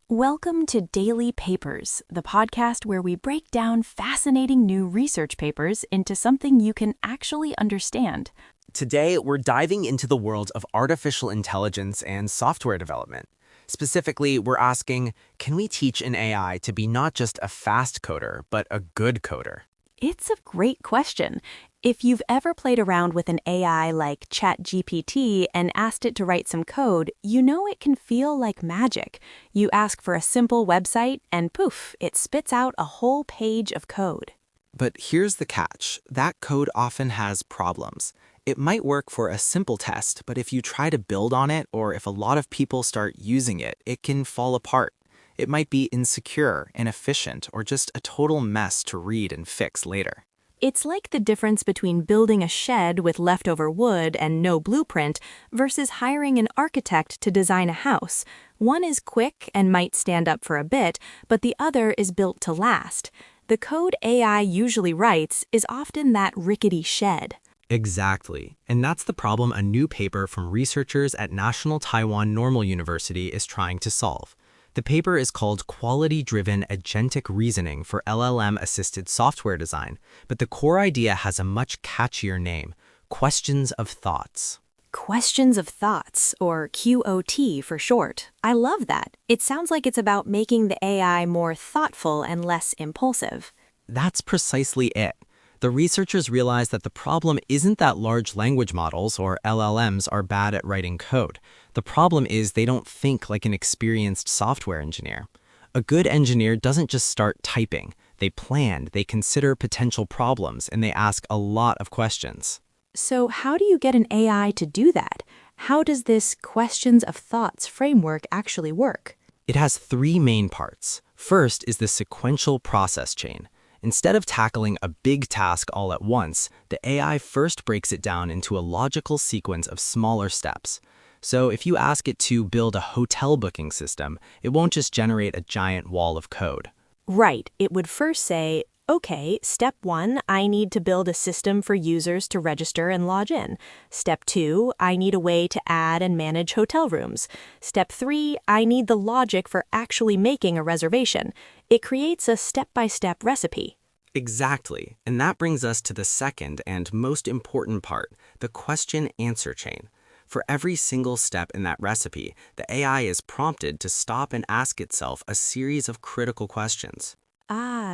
Welcome to Daily Papers, the podcast where we break down fascinating new research papers into something you can actually understand. Today, we're diving into the world of artificial intelligence and software development. Specifically, we're asking, can we teach an AI to be not just a fast coder, but a good coder? It's a great question. If you've ever played around with an AI like ChatGPT and asked it to write some code, you know it can feel like magic. You ask for a simple website and poof, it spits out a whole page of code. But here's the catch. That code often has problems. It might work for a simple test, but if you try to build on it or if a lot of people start using it, it can fall apart. It might be insecure, inefficient, or just a total mess to read and fix later. It's like the difference between building a shed with leftover wood and no blueprint versus hiring an architect to design a house. One is quick and might stand up for a bit, but the other is built to last. The code AI usually writes is often that rickety shed. Exactly. And that's the problem a new paper from researchers at National Taiwan Normal University is trying to solve. The paper is called Quality-Driven Agentic Reasoning for LLM-Assisted Software Design, but the core idea has a much catchier name, Questions of Thoughts. Questions of Thoughts, or QOT for short. I love that. It sounds like it's about making the AI more thoughtful and less impulsive. That's precisely it. The researchers realized that the problem isn't that large language models, or LLMs, are bad at writing code. The problem is they don't think like an experienced software engineer. A good engineer doesn't just start typing. They plan, they consider potential problems, and they ask a lot of questions. So how do you get an AI to do that? How does this Questions of Thoughts framework actually work? It has three main parts. First is the sequential process chain. Instead of tackling a big task all at once, the AI first breaks it down into a logical sequence of smaller steps. So if you ask it to build a hotel booking system, it won't just generate a giant wall of code. Right. It would first say, okay, step 1, I need to build a system for users to register and log in. Step 2, I need a way to add and manage hotel rooms. Step 3, I need the logic for actually making a reservation. It creates a step-by-step recipe. Exactly. And that brings us to the second and most important part, the question-answer chain. For every single step in that recipe, the AI is prompted to stop and ask itself a series of critical questions.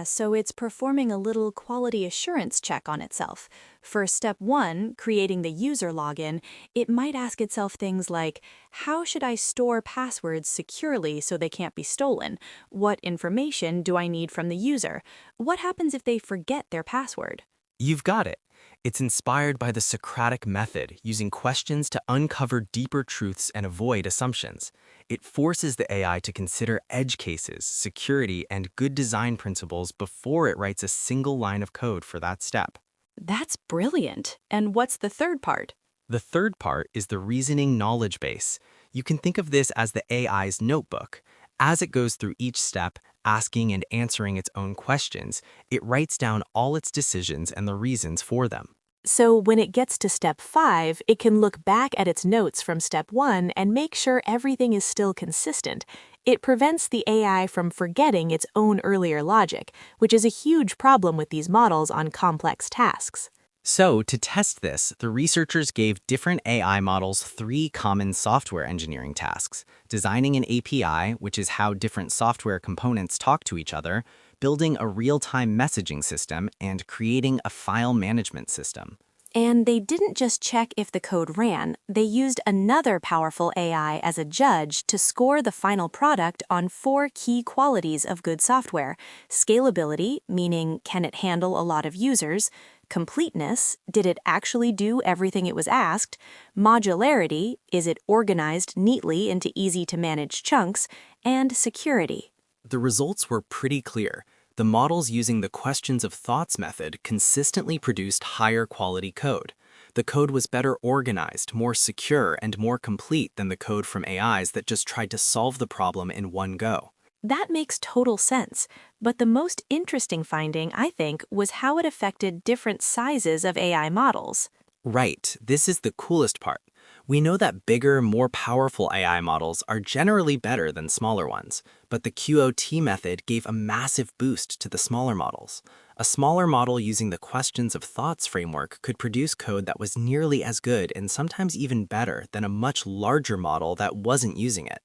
So it's performing a little quality assurance check on itself. For step 1, creating the user login, it might ask itself things like, how should I store passwords securely so they can't be stolen? What information do I need from the user? What happens if they forget their password? You've got it. It's inspired by the Socratic method, using questions to uncover deeper truths and avoid assumptions. It forces the AI to consider edge cases, security, and good design principles before it writes a single line of code for that step. That's brilliant. And what's the third part? The third part is the reasoning knowledge base. You can think of this as the AI's notebook. As it goes through each step, asking and answering its own questions, it writes down all its decisions and the reasons for them. So when it gets to step 5, it can look back at its notes from step 1 and make sure everything is still consistent. It prevents the AI from forgetting its own earlier logic, which is a huge problem with these models on complex tasks. So, to test this, the researchers gave different AI models 3 common software engineering tasks: designing an API, which is how different software components talk to each other, building a real-time messaging system, and creating a file management system. And they didn't just check if the code ran, they used another powerful AI as a judge to score the final product on 4 key qualities of good software: scalability, meaning can it handle a lot of users; completeness, did it actually do everything it was asked; modularity, is it organized neatly into easy-to-manage chunks; and security. The results were pretty clear. The models using the Questions of Thoughts method consistently produced higher quality code. The code was better organized, more secure, and more complete than the code from AIs that just tried to solve the problem in one go. That makes total sense, but the most interesting finding, I think, was how it affected different sizes of AI models. Right, this is the coolest part. We know that bigger, more powerful AI models are generally better than smaller ones, but the QOT method gave a massive boost to the smaller models. A smaller model using the questions of thoughts framework could produce code that was nearly as good and sometimes even better than a much larger model that wasn't using it.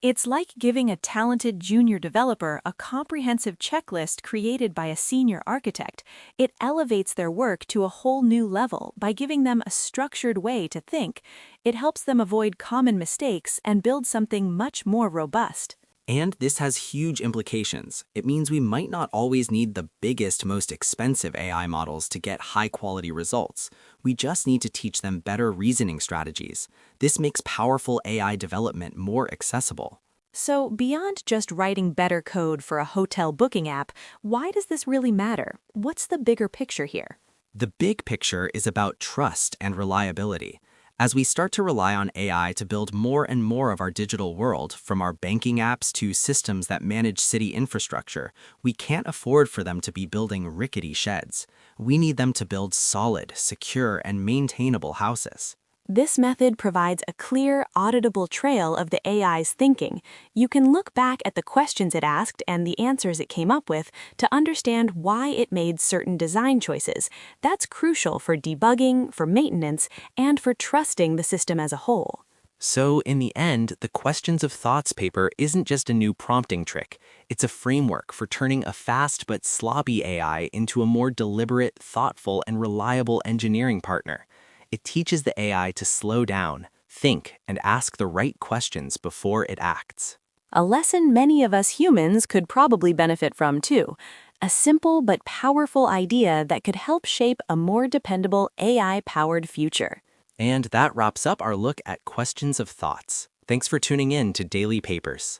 It's like giving a talented junior developer a comprehensive checklist created by a senior architect. It elevates their work to a whole new level by giving them a structured way to think. It helps them avoid common mistakes and build something much more robust. And this has huge implications. It means we might not always need the biggest, most expensive AI models to get high-quality results. We just need to teach them better reasoning strategies. This makes powerful AI development more accessible. So, beyond just writing better code for a hotel booking app, why does this really matter? What's the bigger picture here? The big picture is about trust and reliability. As we start to rely on AI to build more and more of our digital world, from our banking apps to systems that manage city infrastructure, we can't afford for them to be building rickety sheds. We need them to build solid, secure, and maintainable houses. This method provides a clear, auditable trail of the AI's thinking. You can look back at the questions it asked and the answers it came up with to understand why it made certain design choices. That's crucial for debugging, for maintenance, and for trusting the system as a whole. So, in the end, the Questions of Thoughts paper isn't just a new prompting trick. It's a framework for turning a fast but sloppy AI into a more deliberate, thoughtful, and reliable engineering partner. It teaches the AI to slow down, think, and ask the right questions before it acts. A lesson many of us humans could probably benefit from too. A simple but powerful idea that could help shape a more dependable AI-powered future. And that wraps up our look at Questions of Thoughts. Thanks for tuning in to Daily Papers.